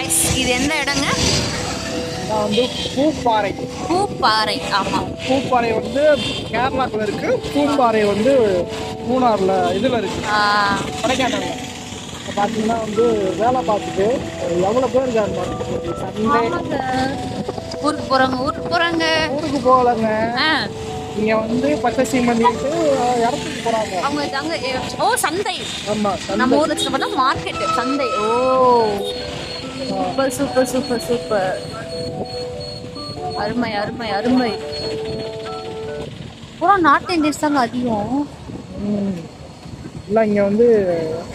Guys இது எந்த இடங்க? நான் வந்து பூப்பாறை. பூப்பாறை. ஆமா, பூப்பாறை வந்து கேரளாக்குள்ள இருக்கு. பூம்பாறை வந்து மூணார்ல இதுல இருக்கு, கொடைக்கானல்ல. இப்போ பார்த்தீங்கன்னா வந்து வேலை பார்த்துட்டு எவ்வளோ பேர் இருக்காங்க பார்த்துட்டு. சண்டே ஊருக்கு போறாங்க ஊருக்கு போகலங்க. இங்க வந்து பச்சை சீமந்திட்டு இடத்துக்கு போறாங்க. அவங்க தாங்க. ஓ, சந்தை. ஆமா, நம்ம ஊர்ல பார்த்தா மார்க்கெட், சந்தை. ஓ, சூப்பர் சூப்பர் சூப்பர் சூப்பர். அருமை அருமை அருமை. பூரா நார்த் இந்தியன்ஸ் தாங்க அதிகம். இல்லை இங்கே வந்து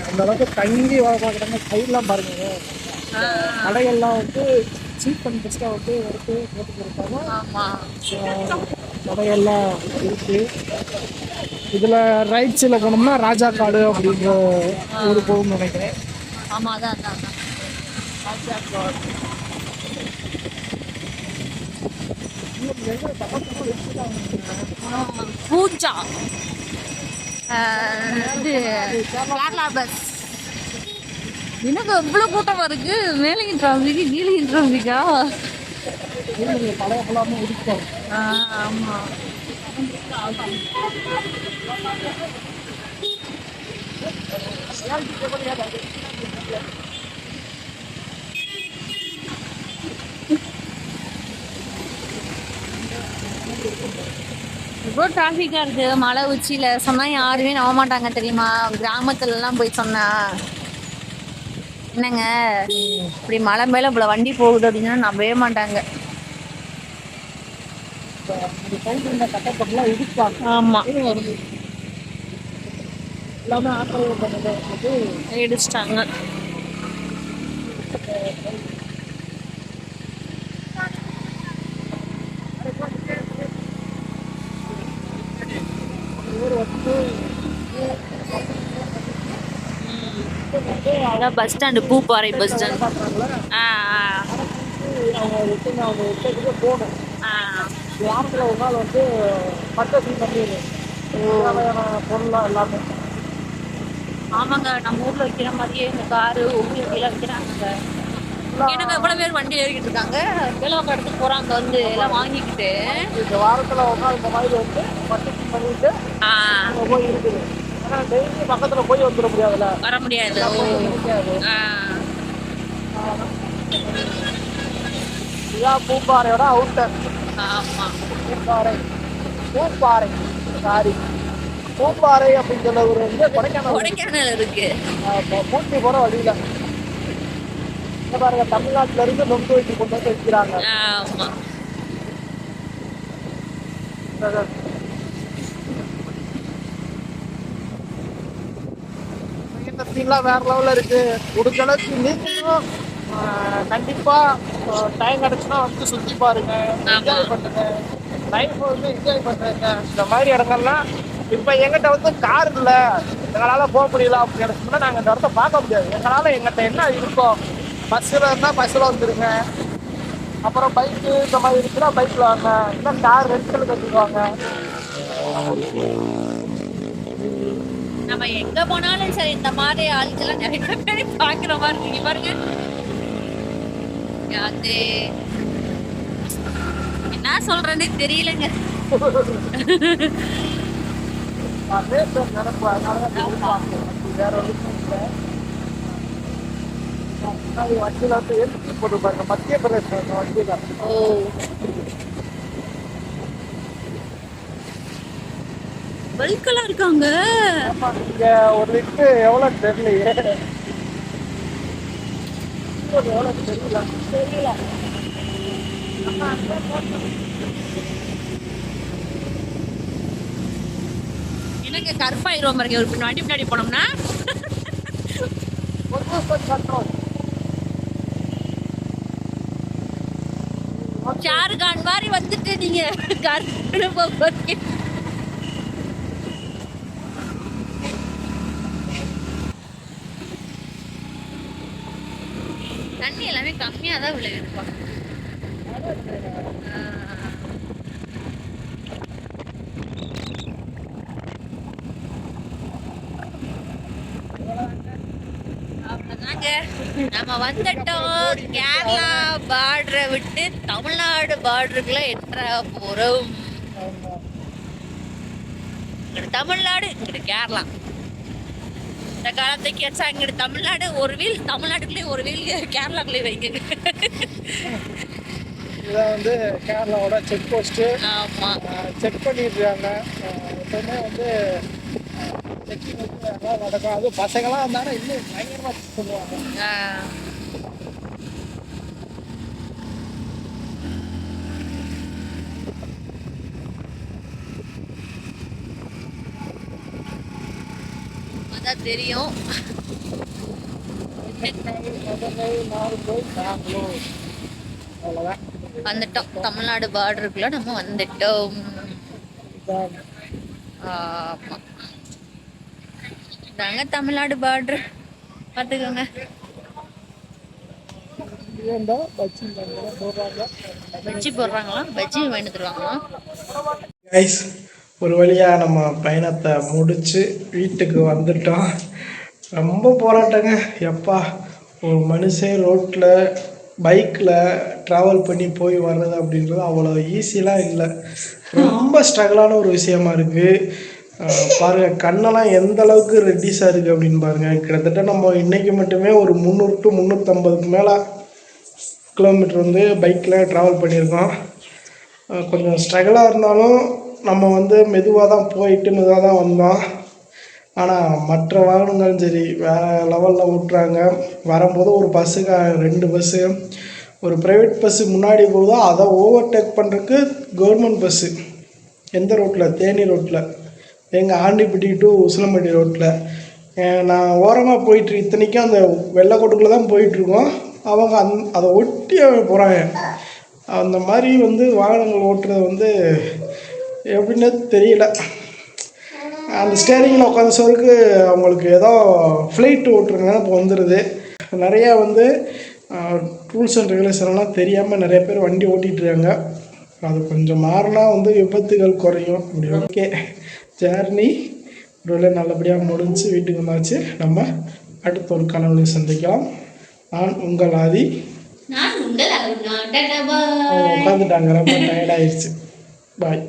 அந்த அளவுக்கு தங்கி வேலை பார்க்குறாங்க. சைட்லாம் பாருங்க, கடைகள்லாம் வந்து சீப் அண்ட் பெஸ்ட்டாக வந்து எடுத்து போட்டு கொடுப்பாங்க. கடைகள்லாம் இருக்கு. இதில் ரைட் சைடில் போனோம்னா ராஜா காடு அப்படின்ற ஒரு போகும்னு நினைக்கிறேன். ஆமாம், அதான் ராஜா காடு. பூஜா இது கேரளா பஸ். எனக்கு எவ்வளவு கூட்டமா இருக்கு. மேலையும் டிராஃபிக், கீழையும் டிராஃபிக்கா? ஆமா. ரொம்ப டிராஃபிக்கா இருக்கு மலை உச்சியில. சொன்னா யாருமே நம்ப மாட்டாங்க தெரியுமா? கிராமத்துல எல்லாம் போய் சொன்னா என்னங்க இப்படி மலை மேல இவ்வளவு வண்டி போகுது அப்படின்னா நம்பவே மாட்டாங்க. ஆமா, இடிச்சிட்டாங்க. Bus stand, Pooppara bus stand. வாரத்தில் ஒரு நாள் வந்து பச்சை சீமந்தி பொருளாக எல்லாமே. ஆமாங்க, நம்ம ஊர்ல வைக்கிற மாதிரியே இந்த காரு ஊர்ல வைக்கிறாங்க. எனக்கு எவ்வளவு பேர் வண்டி ஏறிக்கிட்டு இருக்காங்க, வேலைவாக்க இடத்துக்கு போறாங்க வந்து எல்லாம் வாங்கிக்கிட்டு. இந்த வாரத்தில் ஒரு நாள் இந்த மாதிரி வந்து பச்சை சீமந்திட்டு போய் இருக்குது. ஏன்னா டெய்லி பக்கத்தில் போய் வந்துட முடியாதுல்ல, வர முடியாது. இதான் பூப்பாறையோட அவுட்டர். ஆமா, பூப்பாறை சாரி பூப்பாறை அப்படின்னு சொல்ல ஒரு வந்து கொடைக்கானல் இருக்கு. பூட்டி போற வழியில பாருங்க, தமிழ்நாட்டுல இருந்து நொங்கு வச்சு கொண்டு வந்து வைக்கிறாங்க. ஆமா, வேற லெவல்ல இருக்கு. முடிஞ்சளவுக்கு நீங்களும் கண்டிப்பா டைம் கிடைச்சுன்னா வந்து சுத்தி பாருங்க, என்ஜாய் பண்ணுங்க. லைஃப் வந்து என்ஜாய் பண்ணுங்க. இந்த மாதிரி இடங்கள்லாம் இப்ப எங்கிட்ட வந்து கார் இல்ல, எங்களால போக முடியல அப்படின்னு சொன்னா நாங்க இந்த இடத்த பார்க்க முடியாது. எங்களால எங்கிட்ட என்ன இருக்கோம், பஸ்ஸில் இருந்தால் பஸ்ஸில் வந்துடுங்க. அப்புறம் பைக்கு இந்த மாதிரி இருக்குன்னா பைக்கில் வாங்க, இல்லை கார் ரெண்டல் கற்றுக்குவாங்க. நம்ம எங்க போனாலும் சரி இந்த மாதிரி ஆட்கள்லாம் நிறைய பேர் பாக்குற மாதிரி இருக்கு. பாருங்க, என்ன சொல்றேன்னு தெரியலங்க. வேற வண்டியில வந்து எழுதி போட்டு பாருங்க, மத்திய பிரதேச வண்டியில. பல்கெல்லாம் இருக்காங்க. இங்க ஒரு லிட்டரு எவ்வளவு தெரியலையே, எவ்வளவு தெரியல. எனக்கு கருப்பாயிரும் பாருங்க ஒரு வண்டி பின்னாடி போனோம்னா. ஷாருக்கான் மாதிரி வந்துட்டு நீங்க தண்ணி எல்லாமே கம்மியா தான் விளையாடுவாங்க. அவ்வளவுதாங்க. நம்ம வந்துட்டோம் கேரளா பார்டரை விட்டு தமிழ்நாடு பார்டருக்குள்ள என்ற போறோம். இங்கிட்டு தமிழ்நாடு இங்கிட்டு கேரளா. இந்த காலத்துக்கு ஏற்ற இங்கிட்டு தமிழ்நாடு ஒரு வீல், தமிழ்நாட்டுக்குள்ளேயே ஒரு வீல் கேரளாக்குள்ளேயே வைங்க. இதான் வந்து கேரளாவோட செக் போஸ்ட்டு. ஆமாம், செக் பண்ணிடுறாங்க எப்பவுமே வந்து. செக்கிங் வந்து நல்லா நடக்கும். அதுவும் பசங்களாம் இருந்தாலும் இன்னும் பயங்கரமாக செக் பண்ணுவாங்க. அதான் தெரியும். அவ்வளோதான். வந்துட்டோம் தமிழ்நாடு பார்டருக்குள்ள நம்ம வந்துட்டோம். ஆமாம், இதாங்க தமிழ்நாடு பார்டர். பார்த்துக்கோங்க. பஜ்ஜி போடுறாங்களா? பஜ்ஜி வாங்கி தருவாங்களா? கைஸ், ஒரு வழியாக நம்ம பயணத்தை முடித்து வீட்டுக்கு வந்துட்டோம். ரொம்ப போராட்டங்க. எப்பா, ஒரு மனுஷன் ரோட்டில் பைக்கில் ட்ராவல் பண்ணி போய் வர்றது அப்படின்றது அவ்வளோ ஈஸிலாம் இல்லை. ரொம்ப ஸ்ட்ரகிளான ஒரு விஷயமா இருக்குது. பாருங்கள், கண்ணெல்லாம் எந்த அளவுக்கு ரெட்டிஸாக இருக்குது அப்படின்னு பாருங்கள். கிட்டத்தட்ட நம்ம இன்றைக்கி மட்டுமே ஒரு 300 to 350க்கு மேலே கிலோமீட்டர் வந்து பைக்கில் ட்ராவல் பண்ணியிருக்கோம். கொஞ்சம் ஸ்ட்ரகிளாக இருந்தாலும் நம்ம வந்து மெதுவாக தான் போயிட்டு மெதுவாக தான் வந்தோம். ஆனால் மற்ற வாகனங்களும் சரி வேறு லெவலில் விட்டுறாங்க. வரும்போது ஒரு பஸ்ஸுக்கு 2 பஸ்ஸு, ஒரு ப்ரைவேட் பஸ்ஸு முன்னாடி போகுதோ அதை ஓவர்டேக் பண்ணுறதுக்கு கவர்மெண்ட் பஸ்ஸு. எந்த ரோட்டில்? தேனி ரோட்டில், எங்கள் ஆண்டிப்பட்டி டு உசிலம்பட்டி ரோட்டில். நான் ஓரமாக போயிட்டு, இத்தனைக்கும் அந்த வெள்ளைக்கோட்டுக்குள்ளே தான் போயிட்டுருக்கோம். அவங்க அதை ஒட்டி போகிறாங்க. அந்த மாதிரி வந்து வாகனங்கள் ஓட்டுறது வந்து எப்படின்னு தெரியல. அந்த ஸ்டேரிங்கில் உட்காந்த சோருக்கு அவங்களுக்கு ஏதோ ஃப்ளைட் ஓட்டுறதுனால இப்போ வந்துடுது. நிறையா வந்து ரூல்ஸ் அண்ட் ரெகுலேஷன்லாம் தெரியாமல் நிறைய பேர் வண்டி ஓட்டிகிட்ருக்காங்க. அது கொஞ்சம் மாறினா வந்து விபத்துகள் குறையும். அப்படி ஓகே, ஜேர்னி ஒரு நல்லபடியாக முடிஞ்சு வீட்டுக்கு வந்தாச்சு. நம்ம அடுத்த ஒரு கனவுல சந்திக்கலாம். நான் உங்கள் ஆதி. நான் உங்கள் உட்காந்துட்டாங்க, ரொம்ப டயர்டாகிடுச்சு. பாய்.